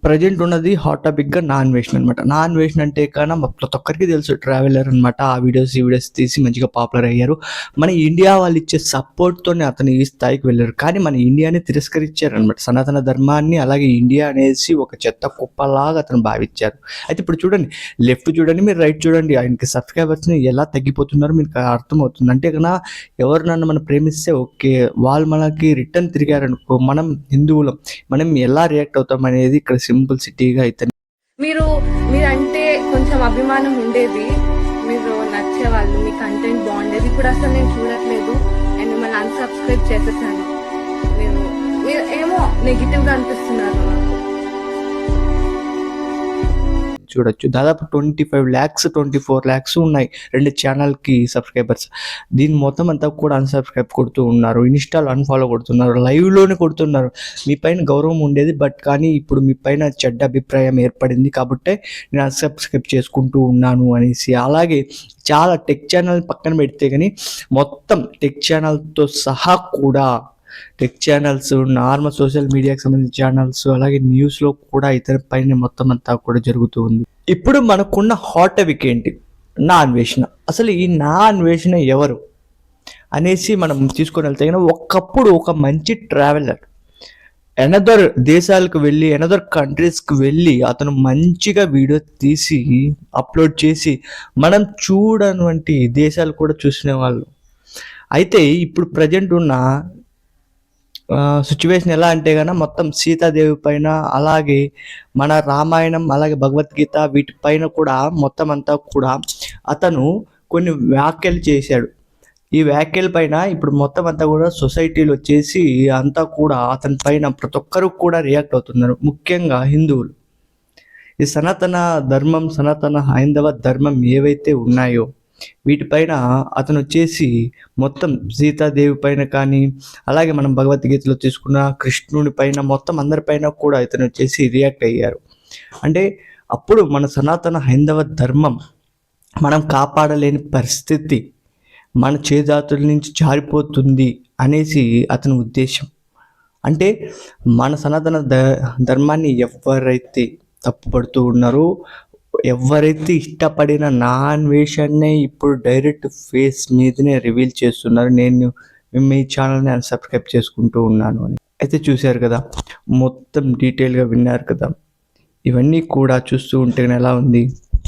Present ఉన్నది hot టాపిక్గా non వేషన్ అనమాట. నాన్ వేషన్ అంటే కన్నా ప్రతి ఒక్కరికి తెలుసు, ట్రావెలర్ అనమాట. ఆ వీడియోస్ తీసి మంచిగా పాపులర్ అయ్యారు. మన ఇండియా వాళ్ళు ఇచ్చే సపోర్ట్తోనే అతను ఈ స్థాయికి వెళ్ళారు. కానీ మన ఇండియాని తిరస్కరించారనమాట. సనాతన ధర్మాన్ని అలాగే ఇండియా అనేసి ఒక చెత్త కుప్పలాగా అతను భావించారు. అయితే ఇప్పుడు చూడండి, లెఫ్ట్ చూడండి, మీరు రైట్ చూడండి, ఆయనకి సబ్స్క్రైబర్స్ని ఎలా తగ్గిపోతున్నారో మీకు అర్థమవుతుంది. అంటే కన్నా ఎవరు నన్ను మనం ప్రేమిస్తే ఓకే, వాళ్ళు మనకి రిటర్న్ తిరిగారనుకో, మనం హిందువులం, మనం ఎలా రియాక్ట్ అవుతాం అనేది ఇక్కడ సింపుల్సిటీగా అయితే. మీరంటే కొంచెం అభిమానం ఉండేది, మీరు నచ్చేవాళ్ళు, మీ కంటెంట్ బాగుండేది. ఇప్పుడు అసలు నేను చూడట్లేదు అండ్ మిమ్మల్ని అన్సబ్స్క్రైబ్ చేసేసాను. మీరు ఏమో నెగిటివ్ గా అనిపిస్తున్నారు నాకు. చూడొచ్చు, దాదాపు 25 lakhs 24 lakhs ఉన్నాయి 2 ఛానల్కి సబ్స్క్రైబర్స్. దీని మొత్తం అంతా కూడా అన్సబ్స్క్రైబ్ కొడుతూ ఉన్నారు, ఇన్స్టాల్ అన్ఫాలో కొడుతున్నారు, లైవ్లోనే కొడుతున్నారు. మీ పైన గౌరవం ఉండేది, బట్ కానీ ఇప్పుడు మీ పైన చెడ్డ అభిప్రాయం ఏర్పడింది కాబట్టి నేను అన్సబ్స్క్రైబ్ చేసుకుంటూ ఉన్నాను అనేసి. అలాగే చాలా టెక్ ఛానల్ పక్కన పెడితే కానీ మొత్తం టెక్ ఛానల్తో సహా కూడా, టెక్ ఛానల్స్, నార్మల్ సోషల్ మీడియాకి సంబంధించిన ఛానల్స్, అలాగే న్యూస్లో కూడా ఇతని పైన మొత్తం అంతా కూడా జరుగుతూ ఉంది. ఇప్పుడు మనకున్న హాట్ టాపిక్ ఏంటి? నా అన్వేషణ. అసలు ఈ నా అన్వేషణ ఎవరు అనేసి మనం తీసుకొని వెళ్తే కనుక, ఒకప్పుడు ఒక మంచి ట్రావెలర్ ఎనదర్ దేశాలకు వెళ్ళి, ఎనదర్ కంట్రీస్కి వెళ్ళి అతను మంచిగా వీడియో తీసి అప్లోడ్ చేసి మనం చూడనటువంటి దేశాలు కూడా చూసిన వాళ్ళు. అయితే ఇప్పుడు ప్రజెంట్ ఉన్న సిచ్యువేషన్ ఎలా అంటే కనుక, మొత్తం సీతాదేవి పైన, అలాగే మన రామాయణం, అలాగే భగవద్గీత, వీటిపైన కూడా మొత్తం అంతా కూడా అతను కొన్ని వ్యాఖ్యలు చేశాడు. ఈ వ్యాఖ్యల పైన ఇప్పుడు మొత్తం అంతా కూడా సొసైటీలో వచ్చేసి అంతా కూడా అతని పైన ప్రతి ఒక్కరు కూడా రియాక్ట్ అవుతున్నారు, ముఖ్యంగా హిందువులు. ఈ సనాతన ధర్మం, సనాతన హైందవ ధర్మం ఏవైతే ఉన్నాయో వీటిపైన అతను వచ్చేసి మొత్తం సీతాదేవి పైన కానీ, అలాగే మనం భగవద్గీతలో తీసుకున్న కృష్ణుడి పైన, మొత్తం అందరిపైన కూడా ఇతను వచ్చేసి రియాక్ట్ అయ్యారు. అంటే అప్పుడు మన సనాతన హైందవ ధర్మం మనం కాపాడలేని పరిస్థితి, మన చేజాతుల నుంచి జారిపోతుంది అనేసి అతని ఉద్దేశం. అంటే మన సనాతన ధర్మాన్ని ఎవరైతే తప్పుపడుతూ ఉన్నారో, ఎవరైతే ఇష్టపడిన నా అన్వేషణనే ఇప్పుడు డైరెక్ట్ ఫేస్ మీదనే రివీల్ చేస్తున్నారు, నేను మీ ఛానల్ని అన్సబ్స్క్రైబ్ చేసుకుంటూ ఉన్నాను అని. అయితే చూశారు కదా, మొత్తం డీటెయిల్గా విన్నారు కదా. ఇవన్నీ కూడా చూస్తూ ఉంటే ఎలా ఉంది?